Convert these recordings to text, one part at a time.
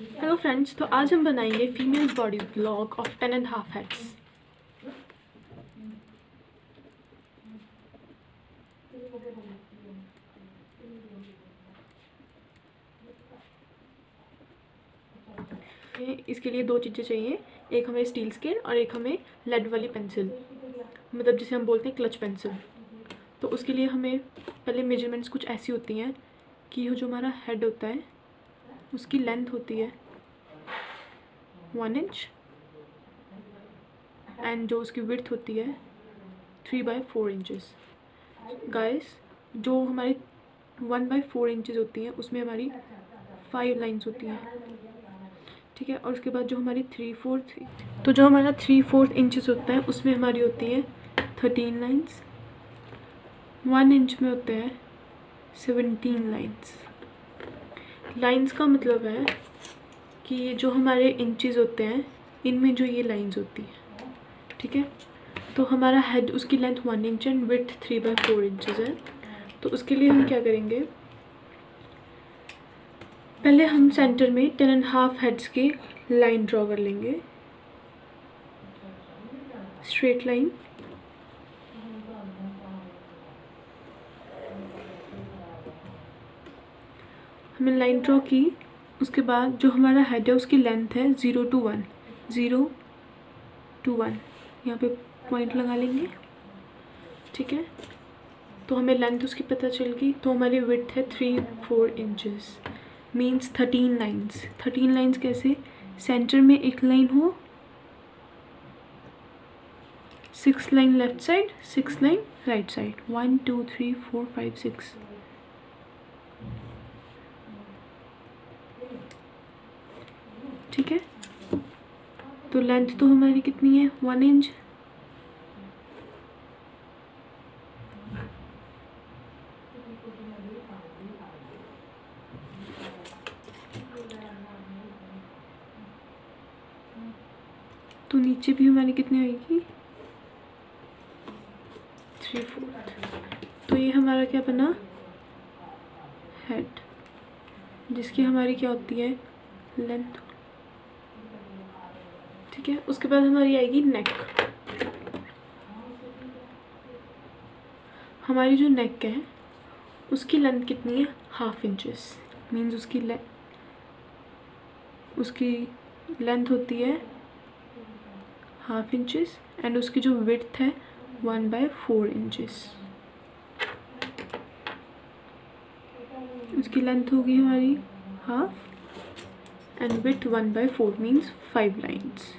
Hello friends, तो आज हम बनाएंगे females body block of 10.5 heads. इसके लिए दो चीज़ें चाहिए, एक हमें स्टील स्केल और एक हमें लेड वाली पेंसिल, मतलब जिसे हम बोलते हैं क्लच पेंसिल। तो उसके लिए हमें पहले मेजरमेंट्स कुछ ऐसी होती हैं कि जो हमारा हेड होता है उसकी लेंथ होती है 1 इंच एंड जो उसकी विड्थ होती है 3/4 इंचेस। गाइस, जो हमारी 1/4 इंचेस होती हैं उसमें हमारी 5 लाइन्स होती हैं, ठीक है। और उसके बाद जो हमारी 3/4 इंचेस होता है उसमें हमारी होती है 13 लाइन्स। 1 इंच में होते हैं 17 लाइन्स। लाइन्स का मतलब है कि ये जो हमारे इंचेस होते हैं इनमें जो ये लाइन्स होती हैं, ठीक है। तो हमारा हेड, उसकी length 1 inch and width 3/4 inches है। तो उसके लिए हम क्या करेंगे, पहले हम सेंटर में 10.5 हेड्स की लाइन ड्रॉ कर लेंगे, स्ट्रेट लाइन। हमने लाइन ड्रॉ की, उसके बाद जो हमारा हेड है उसकी लेंथ है 0 to 1, 0 to 1, यहाँ पे पॉइंट लगा लेंगे, ठीक है। तो हमें लेंथ उसकी पता चल गई। तो हमारी विड्थ है 3/4 इंचेस, मीन्स 13 लाइन्स। 13 लाइन्स कैसे, सेंटर में एक लाइन हो, 6 line left side, 6 line right side, 1 2 3 4 5 6, ठीक है। तो लेंथ तो हमारी कितनी है, 1 इंच। तो नीचे भी हमारी कितनी होगी, 3/4। तो ये हमारा क्या बना, हेड, जिसकी हमारी क्या होती है, लेंथ, ठीक है। उसके बाद हमारी आएगी नेक। हमारी जो नेक है उसकी लेंथ कितनी है, 1/2 इंचेस, मीन्स उसकी लेंथ होती है 1/2 इंचेस एंड उसकी जो विड्थ है 1/4 इंचेस। उसकी लेंथ होगी हमारी 1/2 and width 1/4, means 5 lines,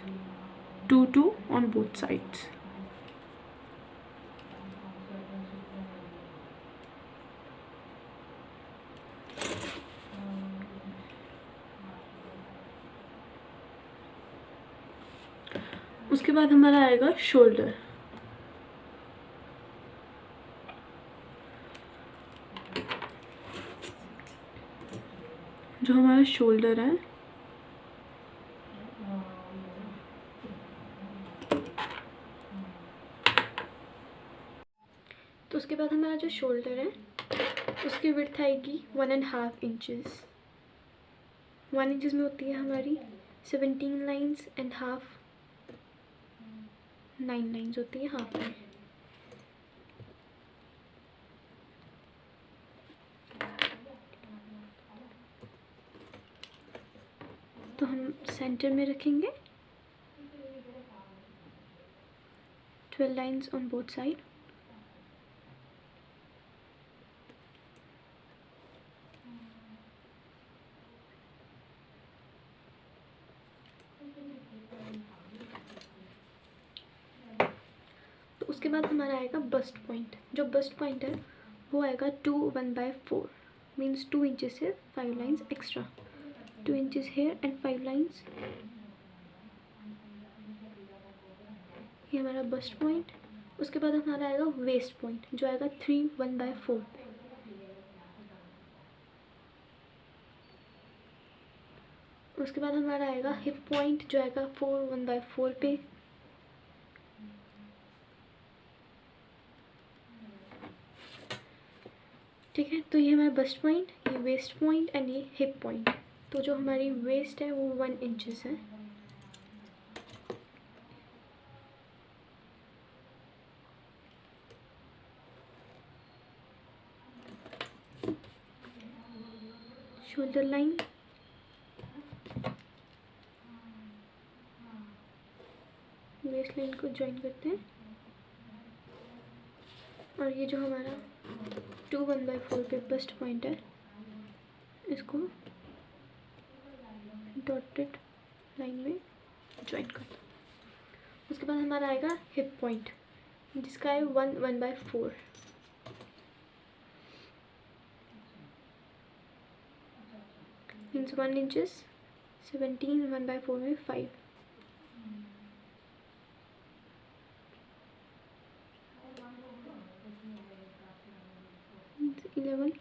2 2 on both sides। उसके बाद हमारा आएगा शोल्डर। जो हमारा शोल्डर है तो उसके बाद हमारा जो शोल्डर है उसकी विड्थ आएगी 1.5 इंचेस। 1 इंचेस में होती है हमारी 17 लाइन्स एंड हाफ 9 लाइन्स होती है हाफ में। तो हम सेंटर में रखेंगे 12 लाइन्स ऑन बोथ साइड। तो उसके बाद हमारा आएगा बस्ट पॉइंट। जो बस्ट पॉइंट है वो आएगा 2 1/4, मीन्स 2 इंचेस से 5 lines extra, 2 inches hair and 5 lines. ये हमारा बस्ट पॉइंट। उसके बाद हमारा आएगा वेस्ट पॉइंट, जो आएगा 3 1/4 पे। उसके बाद हमारा आएगा हिप पॉइंट, जो आएगा 4 1/4 पे। ठीक है, तो ये हमारा बस्ट पॉइंट, ये वेस्ट पॉइंट एंड ये हिप पॉइंट। तो जो हमारी वेस्ट है वो 1 इंचेस है। शोल्डर लाइन वेस्ट लाइन को ज्वाइन करते हैं, और ये जो हमारा 2 1/4 पे बस्ट पॉइंट है इसको डॉटेड लाइन में ज्वाइन करते हैं। उसके बाद हमारा आएगा हिप पॉइंट जिसका है 1 1/4 मीन्स 1 इंचेस। 17 1/4 में 5, 11,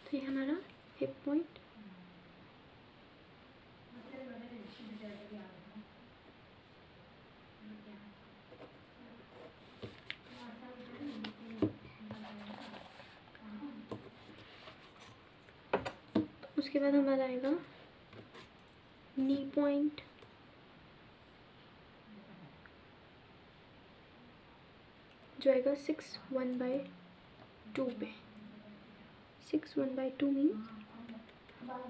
तो ये हमारा हिप पॉइंट। उसके बाद हमारा आएगा नी पॉइंट, जो आएगा 6 1/2 पे। 6 1/2 मीन्स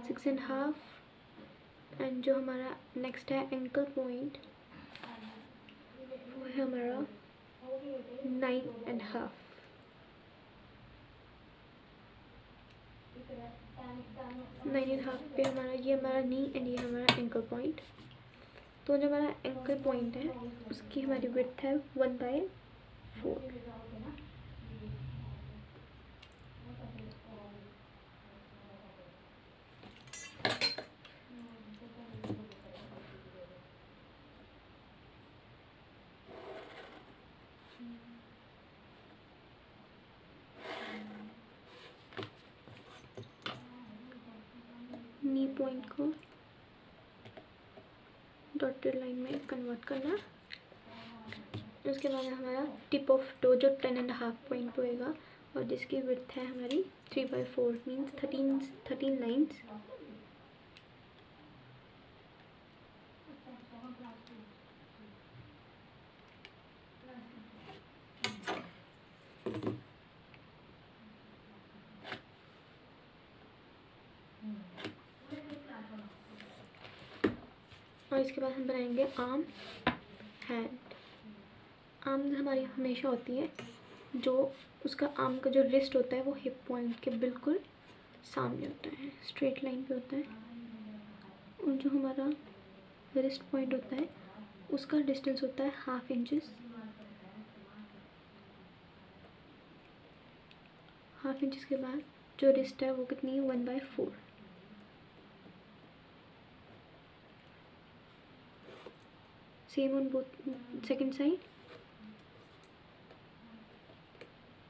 6.5। एंड जो हमारा नेक्स्ट है एंकल पॉइंट, वो है हमारा 9.5। 9.5 पे ये हमारा नी एंड ये हमारा एंकल पॉइंट। तो जो हमारा एंकल पॉइंट है उसकी हमारी विड्थ है 1/4। नी पॉइंट को डॉटेड लाइन में कन्वर्ट करना। उसके बाद हमारा टिप ऑफ टो जो 10.5 पॉइंट होएगा और जिसकी विड्थ है हमारी 3/4 मीन्स 13 लाइन्स। और इसके बाद हम बनाएंगे आर्म हैंड। आर्म हमारी हमेशा होती है, जो उसका आर्म का जो रिस्ट होता है वो हिप पॉइंट के बिल्कुल सामने होता है, स्ट्रेट लाइन पे होता है। और जो हमारा रिस्ट पॉइंट होता है उसका डिस्टेंस होता है 1/2 इंचेस। 1/2 इंचेस के बाद जो रिस्ट है वो कितनी है 1/4। Same on both second side.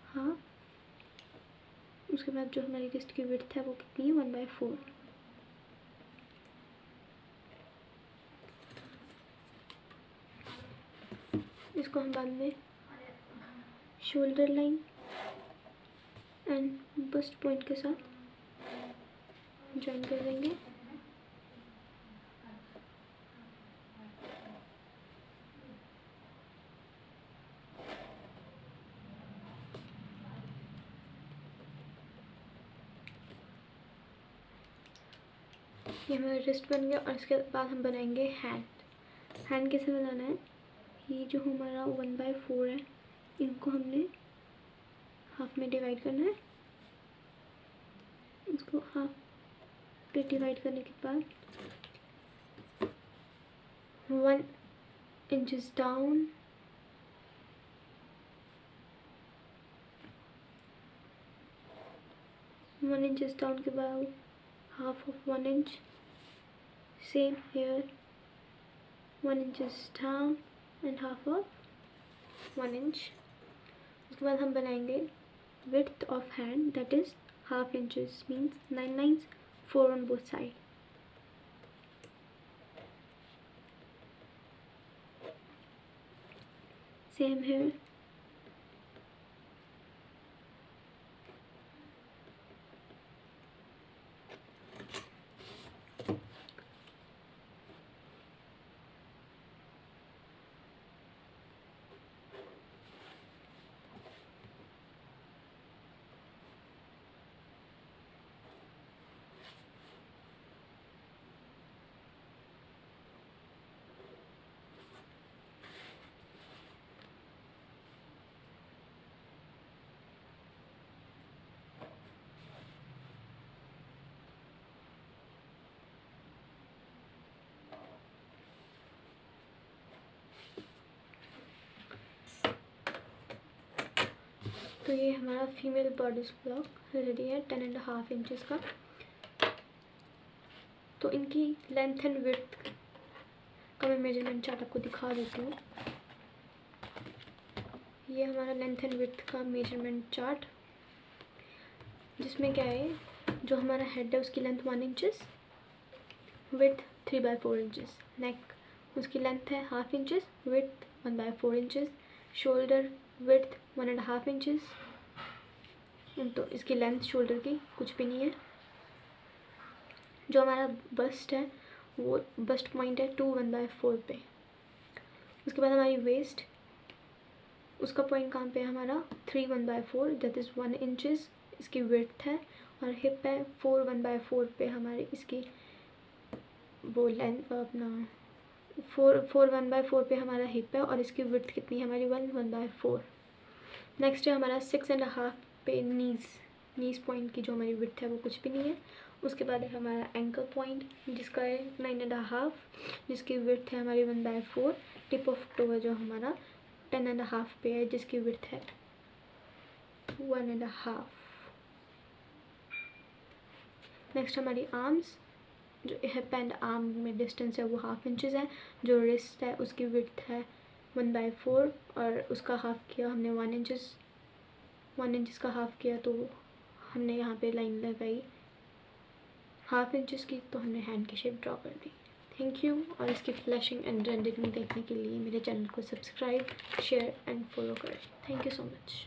हाँ, उसके बाद जो हमारी रिस्ट की विड्थ है वो कितनी है 1/4। इसको हम बाद में shoulder line and bast point के साथ ज्वाइन कर देंगे। ये हमारा रिस्ट बन गया। और इसके बाद हम बनाएंगे हैंड। हैंड कैसे बनाना है, ये जो हमारा 1/4 है इनको हमने हाफ में डिवाइड करना है। इसको हाफ पे डिवाइड करने के बाद 1 इंचेस डाउन, 1 इंचेस डाउन के बाद half of 1 inch, same here 1 inches down and half of 1 inch। उसके बाद हम बनाएंगे width of hand, that is 1/2 inches means 9 lines, 4 on both side। Same here. तो ये हमारा फीमेल बॉडीज ब्लॉक रेडी है 10.5 इंचज़ का। तो इनकी लेंथ एंड विड्थ का मैं मेजरमेंट चार्ट आपको दिखा देती हूँ। ये हमारा लेंथ एंड विड्थ का मेजरमेंट चार्ट, जिसमें क्या है, जो हमारा हेड है उसकी लेंथ 1 इंचज़, विड्थ 3/4 इंचज़, नेक उसकी लेंथ है 1/2 inches, width 1/4 inches, shoulder width 1.5 inches. तो इसकी लेंथ शोल्डर की कुछ भी नहीं है। जो हमारा बस्ट है वो बस्ट पॉइंट है 2 1/4 पे। उसके बाद हमारी वेस्ट, उसका पॉइंट कहाँ पे है हमारा 3 1/4, दैट इज़ 1 इंचज़ इसकी विड्थ है। और हिप है 4 1/4 पे हमारी इसकी वो लेंथ अपना 4 1/4 पे हमारा हिप है, और इसकी विड्थ कितनी है हमारी 1 1/4। नेक्स्ट है हमारा 6.5 पे नीज़ पॉइंट की जो हमारी विड्थ है वो कुछ भी नहीं है। उसके बाद है हमारा एंकल पॉइंट जिसका है 9.5, जिसकी विड्थ है हमारी 1/4। टिप ऑफ टो है जो हमारा 10.5 पे है, जिसकी विड्थ है 1.5। नेक्स्ट हमारी आर्म्स, जो हिप एंड आर्म में डिस्टेंस है वो 1/2 इंचज़ है। जो रिस्ट है उसकी विड्थ है 1/4, और उसका हाफ किया हमने 1 इंचज़ का हाफ किया, तो हमने यहाँ पे लाइन लगाई 1/2 इंचज़ की, तो हमने हैंड की शेप ड्रॉ कर दी। Thank you. और इसकी फ्लैशिंग एंड रेंडरिंग देखने के लिए मेरे चैनल को सब्सक्राइब, शेयर एंड फॉलो करें। Thank you so much.